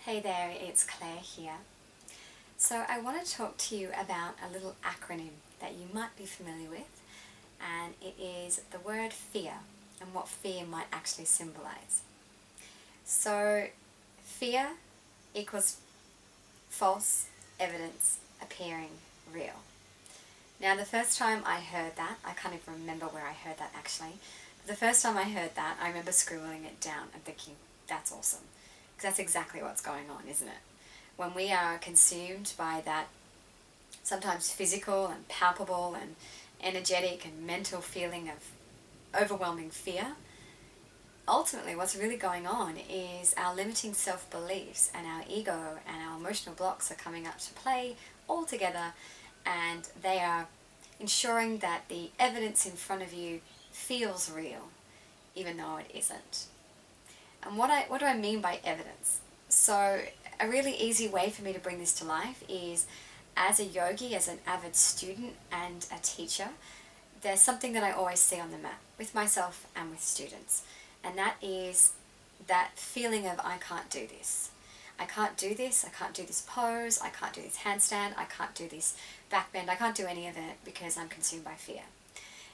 Hey there, it's Claire here. So I want to talk to you about a little acronym that you might be familiar with, and it is the word fear and what fear might actually symbolize. So fear equals false evidence appearing real. Now the first time I heard that, I can't even remember where I heard that actually, but the first time I heard that, I remember scribbling it down and thinking, that's awesome. Because that's exactly what's going on, isn't it? When we are consumed by that sometimes physical and palpable and energetic and mental feeling of overwhelming fear, ultimately what's really going on is our limiting self-beliefs and our ego and our emotional blocks are coming up to play all together, and they are ensuring that the evidence in front of you feels real even though it isn't. And what do I mean by evidence? So a really easy way for me to bring this to life is, as a yogi, as an avid student and a teacher, there's something that I always see on the mat with myself and with students, and that is that feeling of I can't do this. I can't do this, I can't do this pose, I can't do this handstand, I can't do this back bend, I can't do any of it because I'm consumed by fear.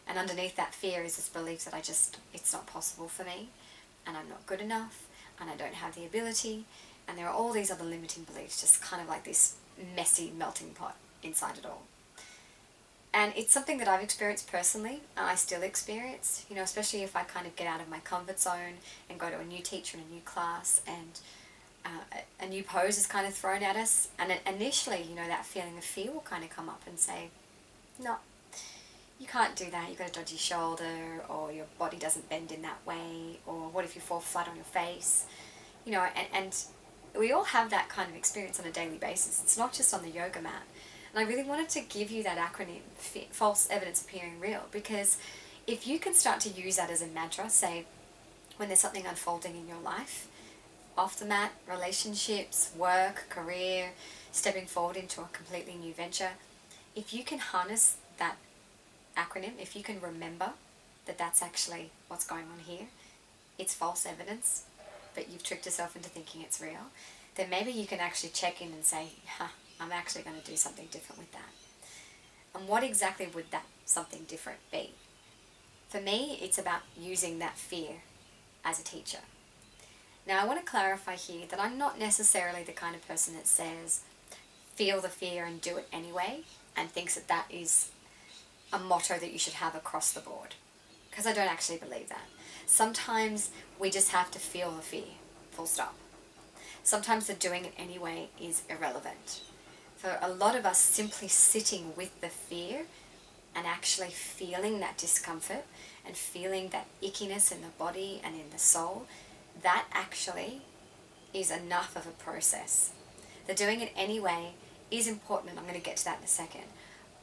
And underneath that fear is this belief that it's not possible for me, and I'm not good enough, and I don't have the ability, and there are all these other limiting beliefs, just kind of like this messy melting pot inside it all. And it's something that I've experienced personally, and I still experience, especially if I kind of get out of my comfort zone and go to a new teacher in a new class, and a new pose is kind of thrown at us, and initially, that feeling of fear will kind of come up and say, no, you can't do that, you've got a dodgy shoulder, or your body doesn't bend in that way, or what if you fall flat on your face? And we all have that kind of experience on a daily basis. It's not just on the yoga mat. And I really wanted to give you that acronym, false evidence appearing real, because if you can start to use that as a mantra, say, when there's something unfolding in your life, off the mat, relationships, work, career, stepping forward into a completely new venture, if you can harness that acronym, if you can remember that that's actually what's going on here, it's false evidence, but you've tricked yourself into thinking it's real, then maybe you can actually check in and say, I'm actually going to do something different with that. And what exactly would that something different be? For me, it's about using that fear as a teacher. Now, I want to clarify here that I'm not necessarily the kind of person that says, feel the fear and do it anyway, and thinks that that is a motto that you should have across the board, because I don't actually believe that. Sometimes we just have to feel the fear, full stop. Sometimes the doing it anyway is irrelevant. For a lot of us, simply sitting with the fear and actually feeling that discomfort and feeling that ickiness in the body and in the soul, that actually is enough of a process. The doing it anyway is important, and I'm going to get to that in a second.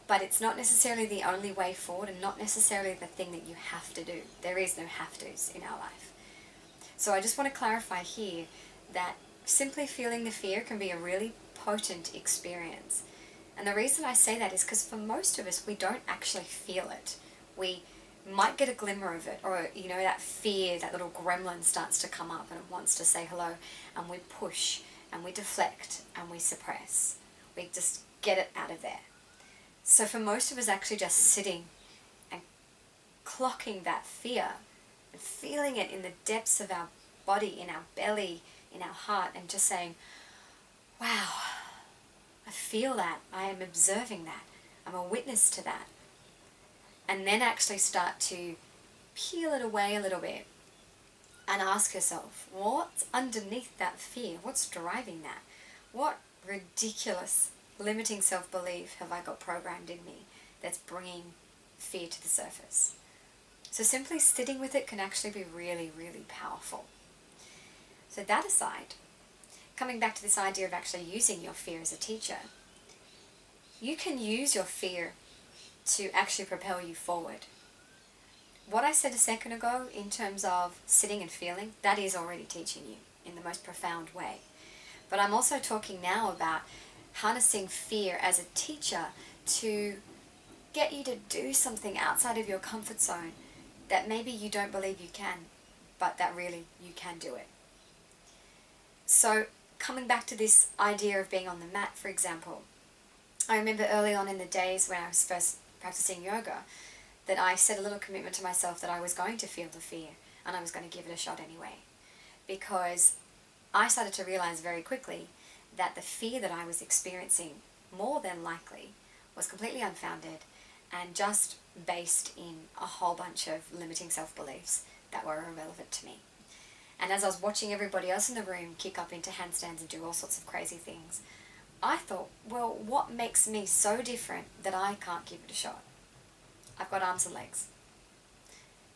But it's not necessarily the only way forward, and not necessarily the thing that you have to do. There is no have-tos in our life. So I just want to clarify here that simply feeling the fear can be a really potent experience. And the reason I say that is because for most of us, we don't actually feel it. We might get a glimmer of it, or that fear, that little gremlin starts to come up and it wants to say hello, and we push and we deflect and we suppress. We just get it out of there. So for most of us, actually just sitting and clocking that fear and feeling it in the depths of our body, in our belly, in our heart, and just saying, wow, I feel that, I am observing that, I'm a witness to that. And then actually start to peel it away a little bit and ask yourself, what's underneath that fear? What's driving that? What ridiculous limiting self-belief have I got programmed in me that's bringing fear to the surface? So simply sitting with it can actually be really, really powerful. So that aside, coming back to this idea of actually using your fear as a teacher, you can use your fear to actually propel you forward. What I said a second ago in terms of sitting and feeling, that is already teaching you in the most profound way. But I'm also talking now about harnessing fear as a teacher to get you to do something outside of your comfort zone that maybe you don't believe you can, but that really you can do it. So coming back to this idea of being on the mat, for example, I remember early on in the days when I was first practicing yoga that I set a little commitment to myself that I was going to feel the fear and I was going to give it a shot anyway. Because I started to realize very quickly that the fear that I was experiencing more than likely was completely unfounded and just based in a whole bunch of limiting self-beliefs that were irrelevant to me. And as I was watching everybody else in the room kick up into handstands and do all sorts of crazy things, I thought, well, what makes me so different that I can't give it a shot? I've got arms and legs.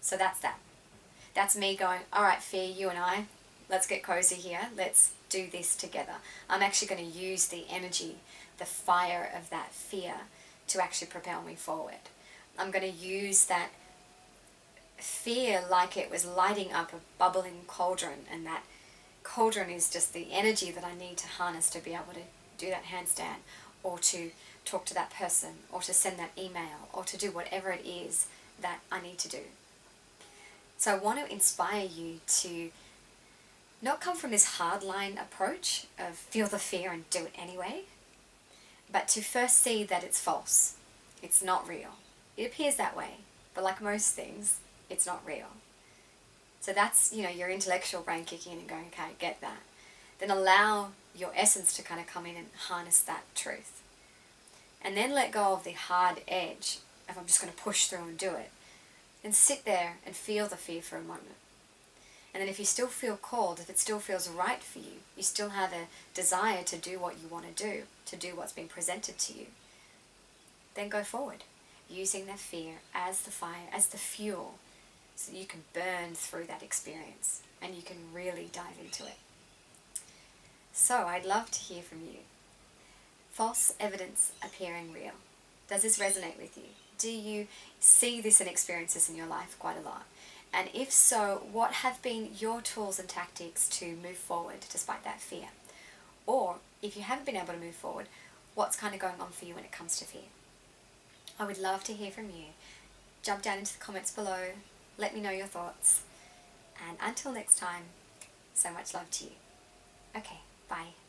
So that's that. That's me going, all right, fear, you and I, let's get cozy here. Let's do this together. I'm actually going to use the energy, the fire of that fear to actually propel me forward. I'm going to use that fear like it was lighting up a bubbling cauldron, and that cauldron is just the energy that I need to harness to be able to do that handstand, or to talk to that person, or to send that email, or to do whatever it is that I need to do. So I want to inspire you to not come from this hardline approach of feel the fear and do it anyway, but to first see that it's false. It's not real. It appears that way, but like most things, it's not real. So that's, your intellectual brain kicking in and going, okay, I get that. Then allow your essence to kind of come in and harness that truth. And then let go of the hard edge of I'm just going to push through and do it. And sit there and feel the fear for a moment. And then if you still feel called, if it still feels right for you, you still have a desire to do what you want to do what's been presented to you, then go forward, using that fear as the fire, as the fuel, so you can burn through that experience and you can really dive into it. So I'd love to hear from you. False evidence appearing real. Does this resonate with you? Do you see this and experience this in your life quite a lot? And if so, what have been your tools and tactics to move forward despite that fear? Or if you haven't been able to move forward, what's kind of going on for you when it comes to fear? I would love to hear from you. Jump down into the comments below. Let me know your thoughts. And until next time, so much love to you. Okay, bye.